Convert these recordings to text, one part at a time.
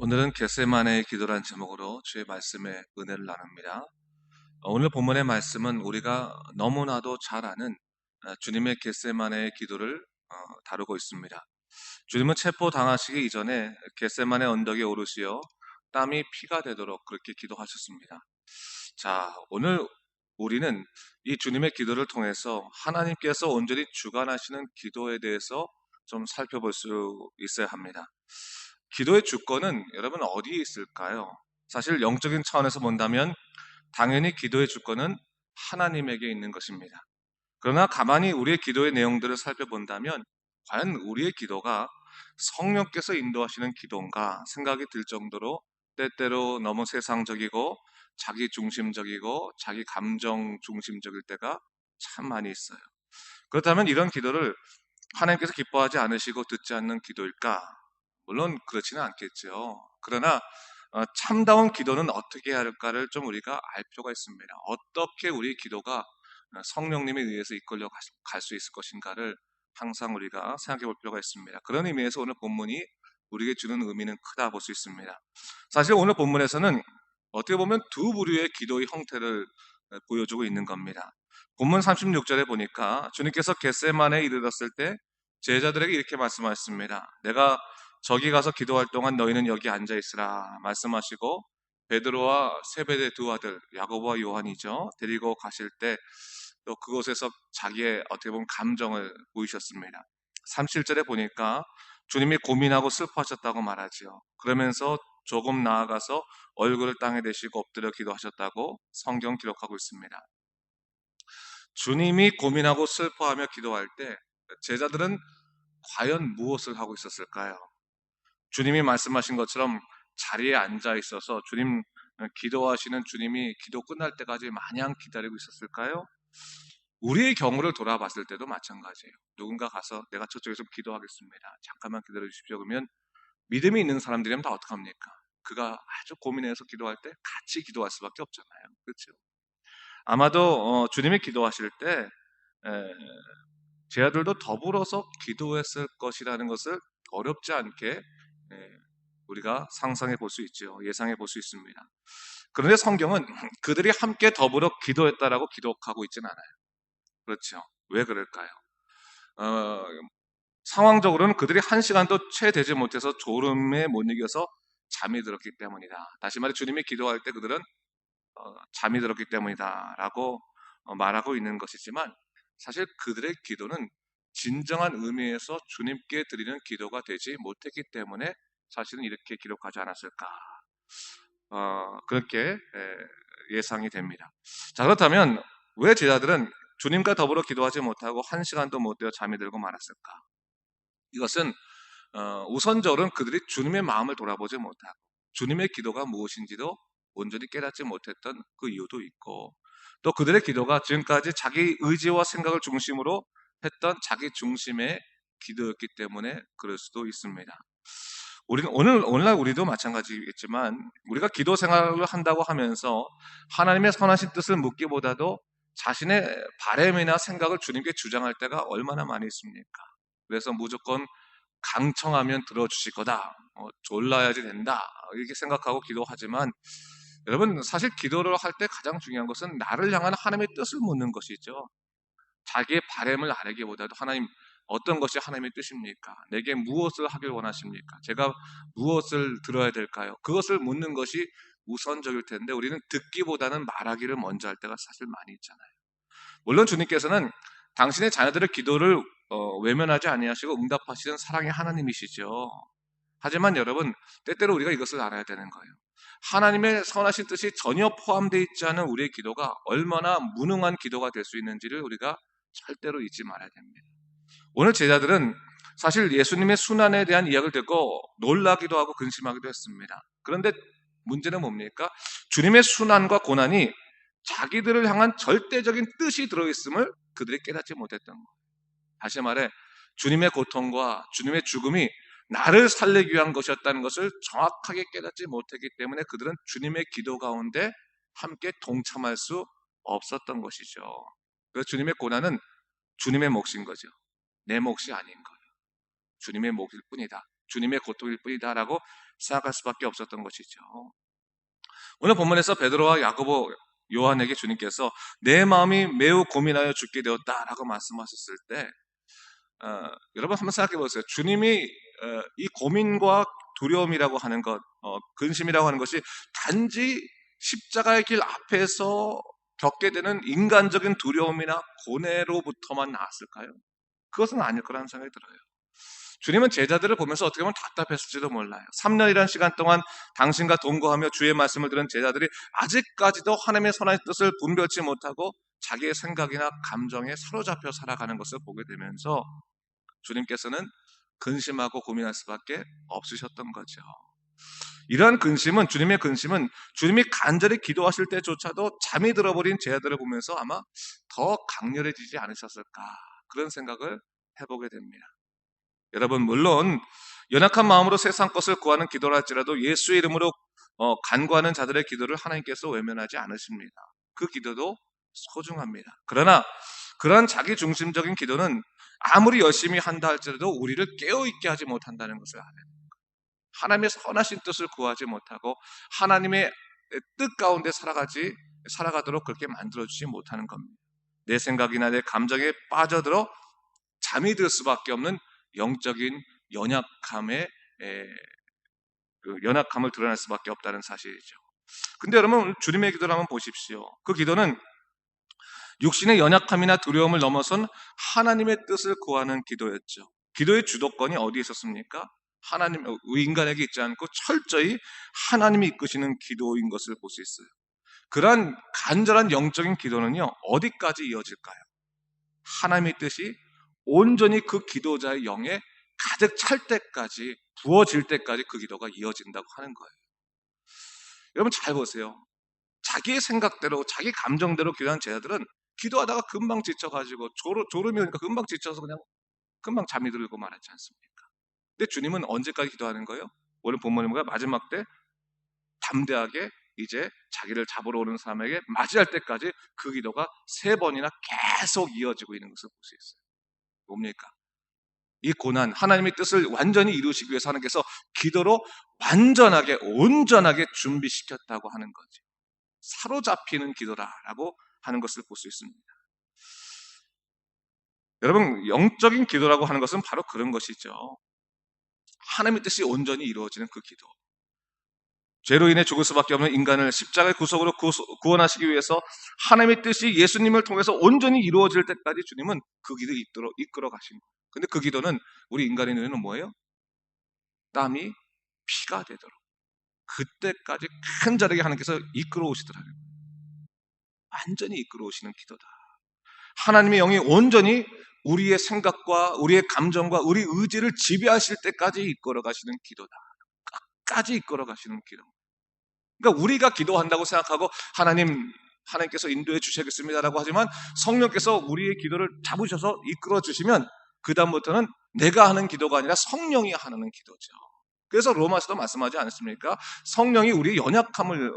오늘은 겟세마네의 기도란 제목으로 주의 말씀에 은혜를 나눕니다. 오늘 본문의 말씀은 우리가 너무나도 잘 아는 주님의 겟세마네의 기도를 다루고 있습니다. 주님은 체포당하시기 이전에 겟세마네 언덕에 오르시어 땀이 피가 되도록 그렇게 기도하셨습니다. 자, 오늘 우리는 이 주님의 기도를 통해서 하나님께서 온전히 주관하시는 기도에 대해서 좀 살펴볼 수 있어야 합니다. 기도의 주권은 여러분 어디에 있을까요? 사실 영적인 차원에서 본다면 당연히 기도의 주권은 하나님에게 있는 것입니다. 그러나 가만히 우리의 기도의 내용들을 살펴본다면 과연 우리의 기도가 성령께서 인도하시는 기도인가 생각이 들 정도로 때때로 너무 세상적이고 자기 중심적이고 자기 감정 중심적일 때가 참 많이 있어요. 그렇다면 이런 기도를 하나님께서 기뻐하지 않으시고 듣지 않는 기도일까? 물론 그렇지는 않겠죠. 그러나 참다운 기도는 어떻게 해야 할까를 좀 우리가 알 필요가 있습니다. 어떻게 우리 기도가 성령님에 의해서 이끌려 갈 수 있을 것인가를 항상 우리가 생각해 볼 필요가 있습니다. 그런 의미에서 오늘 본문이 우리에게 주는 의미는 크다 볼 수 있습니다. 사실 오늘 본문에서는 어떻게 보면 두 부류의 기도의 형태를 보여주고 있는 겁니다. 본문 36절에 보니까 주님께서 겟세마네에 이르렀을 때 제자들에게 이렇게 말씀하셨습니다. 내가 저기 가서 기도할 동안 너희는 여기 앉아 있으라 말씀하시고 베드로와 세베대 두 아들 야고보와 요한이죠. 데리고 가실 때 또 그곳에서 자기의 어떻게 보면 감정을 보이셨습니다. 37절에 보니까 주님이 고민하고 슬퍼하셨다고 말하지요. 그러면서 조금 나아가서 얼굴을 땅에 대시고 엎드려 기도하셨다고 성경 기록하고 있습니다. 주님이 고민하고 슬퍼하며 기도할 때 제자들은 과연 무엇을 하고 있었을까요? 주님이 말씀하신 것처럼 자리에 앉아 있어서 기도하시는 주님이 기도 끝날 때까지 마냥 기다리고 있었을까요? 우리의 경우를 돌아봤을 때도 마찬가지예요. 누군가 가서 내가 저쪽에서 기도하겠습니다. 잠깐만 기다려 주십시오. 그러면 믿음이 있는 사람들이면 다 어떡합니까? 그가 아주 고민해서 기도할 때 같이 기도할 수밖에 없잖아요. 그렇죠? 아마도 주님이 기도하실 때 제 아들도 더불어서 기도했을 것이라는 것을 어렵지 않게 우리가 상상해 볼 수 있죠. 예상해 볼 수 있습니다. 그런데 성경은 그들이 함께 더불어 기도했다라고 기록하고 있지는 않아요. 그렇죠. 왜 그럴까요? 어, 상황적으로는 그들이 한 시간도 채 되지 못해서 졸음에 못 이겨서 잠이 들었기 때문이다. 다시 말해 주님이 기도할 때 그들은 잠이 들었기 때문이다라고 말하고 있는 것이지만 사실 그들의 기도는 진정한 의미에서 주님께 드리는 기도가 되지 못했기 때문에 사실은 이렇게 기록하지 않았을까 그렇게 예상이 됩니다. 자, 그렇다면 왜 제자들은 주님과 더불어 기도하지 못하고 한 시간도 못 되어 잠이 들고 말았을까? 이것은 우선적으로는 그들이 주님의 마음을 돌아보지 못하고 주님의 기도가 무엇인지도 온전히 깨닫지 못했던 그 이유도 있고 또 그들의 기도가 지금까지 자기 의지와 생각을 중심으로 했던 자기 중심의 기도였기 때문에 그럴 수도 있습니다. 우리는 오늘날 우리도 마찬가지겠지만 우리가 기도 생활을 한다고 하면서 하나님의 선하신 뜻을 묻기보다도 자신의 바램이나 생각을 주님께 주장할 때가 얼마나 많이 있습니까? 그래서 무조건 강청하면 들어주실 거다. 졸라야지 된다. 이렇게 생각하고 기도하지만 여러분 사실 기도를 할 때 가장 중요한 것은 나를 향한 하나님의 뜻을 묻는 것이죠. 자기의 바램을 아뢰기보다도 하나님 어떤 것이 하나님의 뜻입니까? 내게 무엇을 하길 원하십니까? 제가 무엇을 들어야 될까요? 그것을 묻는 것이 우선적일 텐데 우리는 듣기보다는 말하기를 먼저 할 때가 사실 많이 있잖아요. 물론 주님께서는 당신의 자녀들의 기도를 외면하지 아니하시고 응답하시는 사랑의 하나님이시죠. 하지만 여러분 때때로 우리가 이것을 알아야 되는 거예요. 하나님의 선하신 뜻이 전혀 포함되어 있지 않은 우리의 기도가 얼마나 무능한 기도가 될 수 있는지를 우리가 절대로 잊지 말아야 됩니다. 오늘 제자들은 사실 예수님의 순환에 대한 이야기를 듣고 놀라기도 하고 근심하기도 했습니다. 그런데 문제는 뭡니까? 주님의 순환과 고난이 자기들을 향한 절대적인 뜻이 들어있음을 그들이 깨닫지 못했던 거예요. 다시 말해 주님의 고통과 주님의 죽음이 나를 살리기 위한 것이었다는 것을 정확하게 깨닫지 못했기 때문에 그들은 주님의 기도 가운데 함께 동참할 수 없었던 것이죠. 그래서 주님의 고난은 주님의 몫인 거죠. 내 몫이 아닌 거예요. 주님의 몫일 뿐이다. 주님의 고통일 뿐이다라고 생각할 수밖에 없었던 것이죠. 오늘 본문에서 베드로와 야고보, 요한에게 주님께서 내 마음이 매우 고민하여 죽게 되었다라고 말씀하셨을 때 여러분 한번 생각해 보세요. 주님이 이 고민과 두려움이라고 하는 것, 근심이라고 하는 것이 단지 십자가의 길 앞에서 겪게 되는 인간적인 두려움이나 고뇌로부터만 나왔을까요? 그것은 아닐 거라는 생각이 들어요. 주님은 제자들을 보면서 어떻게 보면 답답했을지도 몰라요. 3년이라는 시간 동안 당신과 동거하며 주의 말씀을 들은 제자들이 아직까지도 하나님의 선한 뜻을 분별치 못하고 자기의 생각이나 감정에 사로잡혀 살아가는 것을 보게 되면서 주님께서는 근심하고 고민할 수밖에 없으셨던 거죠. 이러한 근심은, 주님의 근심은 주님이 간절히 기도하실 때조차도 잠이 들어버린 제자들을 보면서 아마 더 강렬해지지 않으셨을까, 그런 생각을 해보게 됩니다. 여러분, 물론 연약한 마음으로 세상 것을 구하는 기도를 할지라도 예수의 이름으로 간구하는 자들의 기도를 하나님께서 외면하지 않으십니다. 그 기도도 소중합니다. 그러나 그러한 자기 중심적인 기도는 아무리 열심히 한다 할지라도 우리를 깨어있게 하지 못한다는 것을 알아야 됩니다. 하나님의 선하신 뜻을 구하지 못하고 하나님의 뜻 가운데 살아가도록 그렇게 만들어주지 못하는 겁니다. 내 생각이나 내 감정에 빠져들어 잠이 들 수밖에 없는 영적인 연약함을 드러낼 수밖에 없다는 사실이죠. 근데 여러분, 주님의 기도를 한번 보십시오. 그 기도는 육신의 연약함이나 두려움을 넘어선 하나님의 뜻을 구하는 기도였죠. 기도의 주도권이 어디에 있었습니까? 인간에게 있지 않고 철저히 하나님이 이끄시는 기도인 것을 볼 수 있어요. 그러한 간절한 영적인 기도는요, 어디까지 이어질까요? 하나님의 뜻이 온전히 그 기도자의 영에 가득 찰 때까지, 부어질 때까지 그 기도가 이어진다고 하는 거예요. 여러분 잘 보세요. 자기의 생각대로, 자기 감정대로 기도하는 제자들은 기도하다가 금방 지쳐가지고 졸음이 오니까 금방 지쳐서 그냥 금방 잠이 들고 말하지 않습니까? 근데 주님은 언제까지 기도하는 거예요? 오늘 본문에 보면 마지막 때 담대하게 이제 자기를 잡으러 오는 사람에게 맞이할 때까지 그 기도가 3번이나 계속 이어지고 있는 것을 볼 수 있어요. 뭡니까? 이 고난, 하나님의 뜻을 완전히 이루시기 위해서 하나님께서 기도로 완전하게, 온전하게 준비시켰다고 하는 거죠. 사로잡히는 기도라라고 하는 것을 볼 수 있습니다. 여러분, 영적인 기도라고 하는 것은 바로 그런 것이죠. 하나님의 뜻이 온전히 이루어지는 그 기도. 죄로 인해 죽을 수밖에 없는 인간을 십자가의 구속으로 구원하시기 위해서 하나님의 뜻이 예수님을 통해서 온전히 이루어질 때까지 주님은 그 기도 이끌어 가신 거예요. 근데 그 기도는 우리 인간의 눈에는 뭐예요? 땀이 피가 되도록 그때까지 간절하게 하나님께서 이끌어 오시더라고요. 완전히 이끌어 오시는 기도다. 하나님의 영이 온전히 우리의 생각과 우리의 감정과 우리 의지를 지배하실 때까지 이끌어 가시는 기도다. 끝까지 이끌어 가시는 기도. 그러니까 우리가 기도한다고 생각하고 하나님께서 인도해 주시겠습니다라고 하지만 성령께서 우리의 기도를 잡으셔서 이끌어 주시면 그 다음부터는 내가 하는 기도가 아니라 성령이 하는 기도죠. 그래서 로마서도 말씀하지 않습니까? 성령이 우리의 연약함을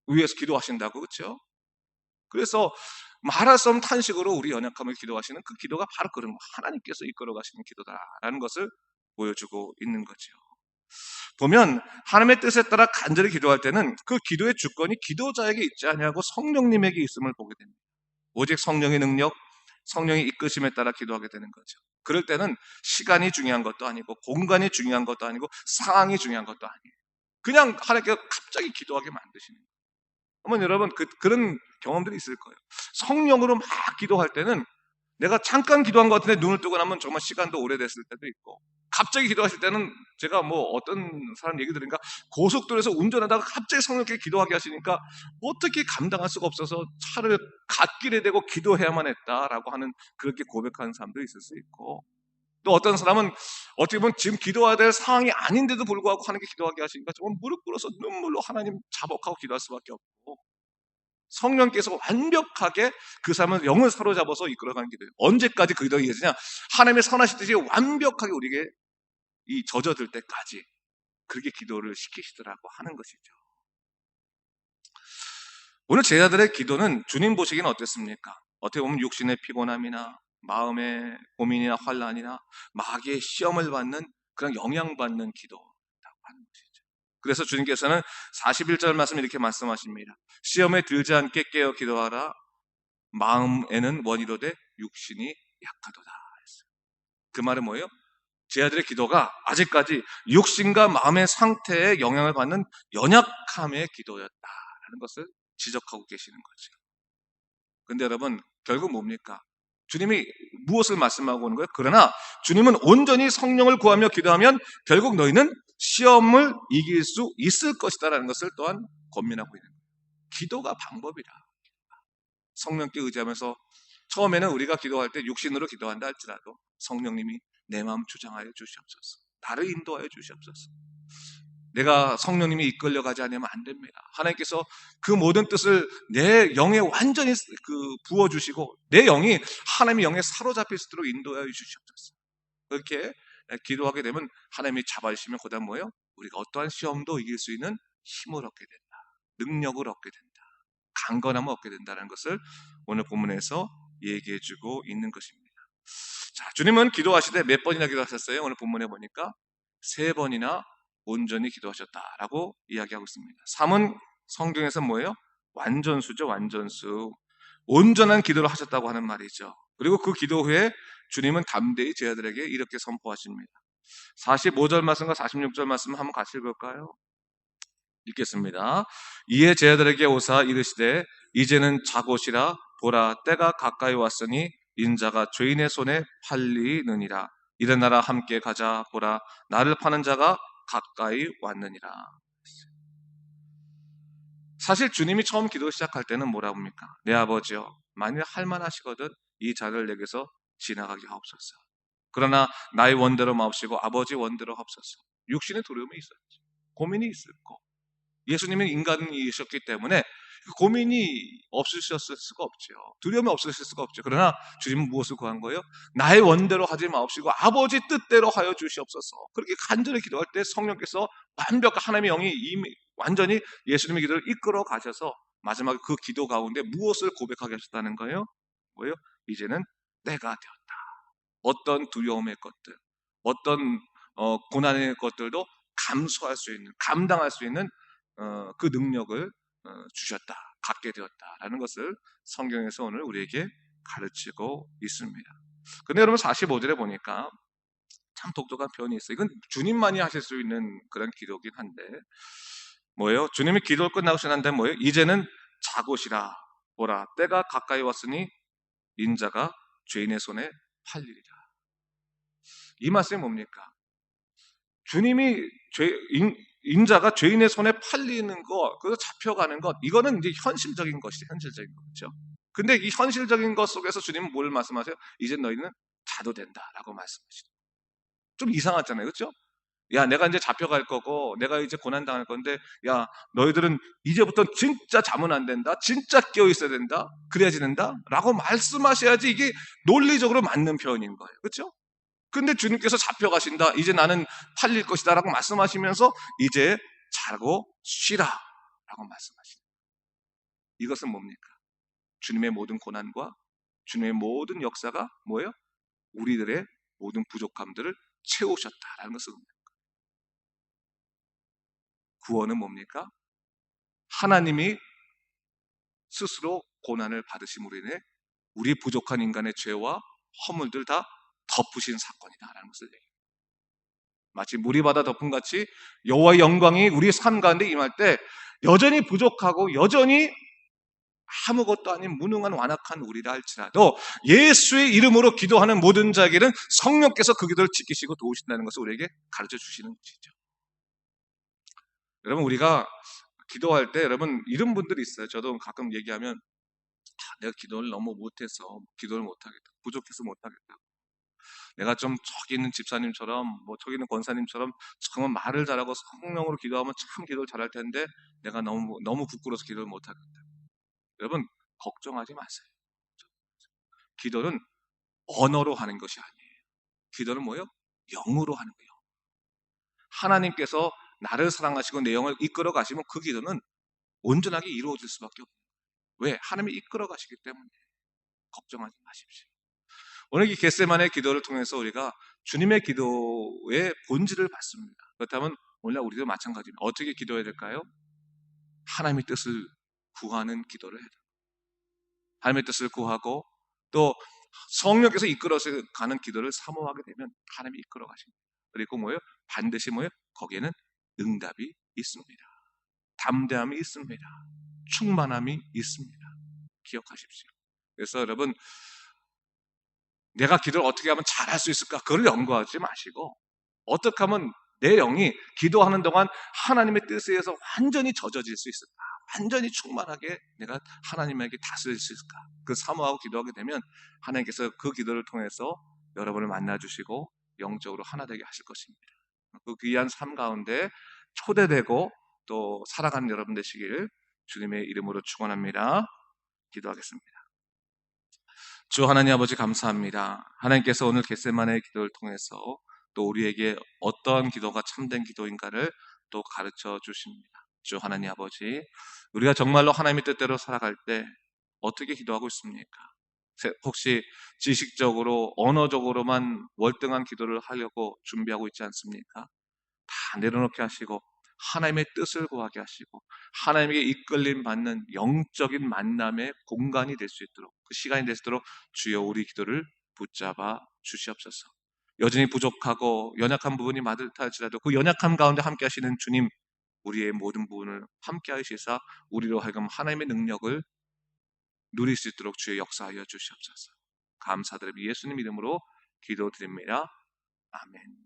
위해서 기도하신다고, 그렇죠? 그래서 말할 수 없는 탄식으로 우리 연약함을 기도하시는 그 기도가 바로 그런 거, 하나님께서 이끌어 가시는 기도다라는 것을 보여주고 있는 거죠. 보면 하나님의 뜻에 따라 간절히 기도할 때는 그 기도의 주권이 기도자에게 있지 아니하고 성령님에게 있음을 보게 됩니다. 오직 성령의 능력, 성령의 이끄심에 따라 기도하게 되는 거죠. 그럴 때는 시간이 중요한 것도 아니고 공간이 중요한 것도 아니고 상황이 중요한 것도 아니에요. 그냥 하나님께서 갑자기 기도하게 만드시는 거예요. 한번 여러분 그런 경험들이 있을 거예요. 성령으로 막 기도할 때는 내가 잠깐 기도한 것 같은데 눈을 뜨고 나면 정말 시간도 오래됐을 때도 있고, 갑자기 기도하실 때는 제가 어떤 사람 얘기 들으니까 고속도로에서 운전하다가 갑자기 성령께 기도하게 하시니까 어떻게 감당할 수가 없어서 차를 갓길에 대고 기도해야만 했다라고 하는, 그렇게 고백하는 사람도 있을 수 있고, 또 어떤 사람은 어떻게 보면 지금 기도해야 될 상황이 아닌데도 불구하고 하나님께 기도하게 하시니까 정말 무릎 꿇어서 눈물로 하나님 자복하고 기도할 수밖에 없고, 성령께서 완벽하게 그 사람을 영을 사로잡아서 이끌어가는 기도예요. 언제까지 그 기도가 이어지냐? 하나님의 선하신 뜻이 완벽하게 우리에게 젖어들 때까지 그렇게 기도를 시키시더라고 하는 것이죠. 오늘 제자들의 기도는 주님 보시기에는 어땠습니까? 어떻게 보면 육신의 피곤함이나 마음의 고민이나 환란이나 마귀의 시험을 받는 그냥 영향받는 기도라고 하는 것이죠. 그래서 주님께서는 41절 말씀 이렇게 말씀하십니다. 시험에 들지 않게 깨어 기도하라. 마음에는 원이로되 육신이 약하도다. 그 말은 뭐예요? 제 아들의 기도가 아직까지 육신과 마음의 상태에 영향을 받는 연약함의 기도였다라는 것을 지적하고 계시는 거죠. 근데 여러분, 결국 뭡니까? 주님이 무엇을 말씀하고 오는 거예요? 그러나 주님은 온전히 성령을 구하며 기도하면 결국 너희는 시험을 이길 수 있을 것이다라는 것을 또한 권면하고 있는 거예요. 기도가 방법이라. 성령께 의지하면서 처음에는 우리가 기도할 때 육신으로 기도한다 할지라도 성령님이 내 마음 주장하여 주시옵소서. 나를 인도하여 주시옵소서. 내가 성령님이 이끌려가지 않으면 안 됩니다. 하나님께서 그 모든 뜻을 내 영에 완전히 부어주시고 내 영이 하나님의 영에 사로잡힐 수 있도록 인도하여 주시옵소서. 그렇게 기도하게 되면 하나님이 잡아주시면 그 다음 뭐예요? 우리가 어떠한 시험도 이길 수 있는 힘을 얻게 된다. 능력을 얻게 된다. 강건함을 얻게 된다는 것을 오늘 본문에서 얘기해주고 있는 것입니다. 자, 주님은 기도하시되 몇 번이나 기도하셨어요? 오늘 본문에 보니까 3번이나 온전히 기도하셨다라고 이야기하고 있습니다. 3은 성경에서 뭐예요? 완전수죠, 완전수. 온전한 기도를 하셨다고 하는 말이죠. 그리고 그 기도 후에 주님은 담대히 제 아들에게 이렇게 선포하십니다. 45절 말씀과 46절 말씀 한번 같이 읽을까요? 읽겠습니다. 이에 제 아들에게 오사 이르시되 이제는 자곳이라 보라 때가 가까이 왔으니 인자가 죄인의 손에 팔리느니라. 일어나라 함께 가자 보라 나를 파는 자가 가까이 왔느니라. 사실 주님이 처음 기도 시작할 때는 뭐라 합니까? 내 아버지여 만일 할만하시거든 이 자를 내게서 지나가게 하옵소서. 그러나 나의 원대로 마옵시고 아버지 원대로 하옵소서. 육신의 두려움이 있었지. 고민이 있었고 예수님은 인간이셨기 때문에 고민이 없으셨을 수가 없죠. 두려움이 없으실 수가 없죠. 그러나 주님은 무엇을 구한 거예요? 나의 원대로 하지 마옵시고 아버지 뜻대로 하여 주시옵소서. 그렇게 간절히 기도할 때 성령께서 완벽한 하나님의 영이 이미 완전히 예수님의 기도를 이끌어 가셔서 마지막에 그 기도 가운데 무엇을 고백하게 하셨다는 거예요? 뭐예요? 이제는 때가 되었다. 어떤 두려움의 것들, 어떤 고난의 것들도 감수할 수 있는, 감당할 수 있는 그 능력을 주셨다, 갖게 되었다라는 것을 성경에서 오늘 우리에게 가르치고 있습니다. 근데 여러분 45절에 보니까 참 독특한 표현이 있어요. 이건 주님만이 하실 수 있는 그런 기도긴 한데 뭐예요? 주님이 기도를 끝나고 난 다음에 뭐예요? 이제는 자곳이라 보라 때가 가까이 왔으니 인자가 죄인의 손에 팔리리라. 이 말씀이 뭡니까? 주님이 인자가 죄인의 손에 팔리는 것, 그래서 잡혀가는 것, 이거는 이제 현실적인 것이죠. 현실적인 거죠. 근데 이 현실적인 것 속에서 주님은 뭘 말씀하세요? 이제 너희는 자도 된다라고 말씀하시죠. 좀 이상하잖아요. 그렇죠? 야, 내가 이제 잡혀갈 거고, 내가 이제 고난당할 건데, 야, 너희들은 이제부터 진짜 자면 안 된다. 진짜 깨어 있어야 된다. 그래야지 된다. 라고 말씀하셔야지 이게 논리적으로 맞는 표현인 거예요. 그렇죠? 근데 주님께서 잡혀가신다. 이제 나는 팔릴 것이다. 라고 말씀하시면서 이제 자고 쉬라. 라고 말씀하십니다. 이것은 뭡니까? 주님의 모든 고난과 주님의 모든 역사가 뭐예요? 우리들의 모든 부족함들을 채우셨다라는 것을 의미합니다. 구원은 뭡니까? 하나님이 스스로 고난을 받으심으로 인해 우리 부족한 인간의 죄와 허물들 다 덮으신 사건이다라는 것을 얘기합니다. 마치 물이 바다 덮음 같이 여호와의 영광이 우리 삶 가운데 임할 때 여전히 부족하고 여전히 아무것도 아닌 무능한 완악한 우리라 할지라도 예수의 이름으로 기도하는 모든 자에게는 성령께서 그 기도를 지키시고 도우신다는 것을 우리에게 가르쳐 주시는 것이죠. 여러분 우리가 기도할 때 여러분 이런 분들이 있어요. 저도 가끔 얘기하면 내가 기도를 너무 못해서 기도를 못하겠다. 부족해서 못하겠다. 내가 좀 저기 있는 집사님처럼 뭐 저기 있는 권사님처럼 정말 말을 잘하고 성령으로 기도하면 참 기도를 잘할 텐데 내가 너무 부끄러워서 기도를 못하겠다. 여러분 걱정하지 마세요. 기도는 언어로 하는 것이 아니에요. 기도는 뭐예요? 영으로 하는 거예요. 하나님께서 나를 사랑하시고 내 영을 이끌어 가시면 그 기도는 온전하게 이루어질 수밖에 없어요. 왜? 하나님이 이끌어 가시기 때문에 걱정하지 마십시오. 오늘 이 겟세마네 기도를 통해서 우리가 주님의 기도의 본질을 받습니다. 그렇다면 오늘날 우리도 마찬가지입니다. 어떻게 기도해야 될까요? 하나님의 뜻을 구하는 기도를 해야 돼요. 하나님의 뜻을 구하고 또 성령께서 이끌어서 가는 기도를 사모하게 되면 하나님이 이끌어 가십니다. 그리고 뭐예요? 반드시 뭐예요? 거기에는 응답이 있습니다. 담대함이 있습니다. 충만함이 있습니다. 기억하십시오. 그래서 여러분, 내가 기도를 어떻게 하면 잘할 수 있을까? 그걸 연구하지 마시고 어떻게 하면 내 영이 기도하는 동안 하나님의 뜻에 의해서 완전히 젖어질 수 있을까? 완전히 충만하게 내가 하나님에게 다스릴 수 있을까? 그 사모하고 기도하게 되면 하나님께서 그 기도를 통해서 여러분을 만나주시고 영적으로 하나 되게 하실 것입니다. 그 귀한 삶 가운데 초대되고 또 살아가는 여러분 되시길 주님의 이름으로 축원합니다. 기도하겠습니다. 주 하나님 아버지 감사합니다. 하나님께서 오늘 겟세마네의 기도를 통해서 또 우리에게 어떠한 기도가 참된 기도인가를 또 가르쳐 주십니다. 주 하나님 아버지, 우리가 정말로 하나님의 뜻대로 살아갈 때 어떻게 기도하고 있습니까? 혹시 지식적으로 언어적으로만 월등한 기도를 하려고 준비하고 있지 않습니까? 다 내려놓게 하시고 하나님의 뜻을 구하게 하시고 하나님에게 이끌림 받는 영적인 만남의 공간이 될 수 있도록, 그 시간이 될 수 있도록 주여 우리 기도를 붙잡아 주시옵소서. 여전히 부족하고 연약한 부분이 많다 할지라도 그 연약함 가운데 함께 하시는 주님, 우리의 모든 부분을 함께 하시사 우리로 하여금 하나님의 능력을 누릴 수 있도록 주의 역사하여 주시옵소서. 감사드리며 예수님 이름으로 기도드립니다. 아멘.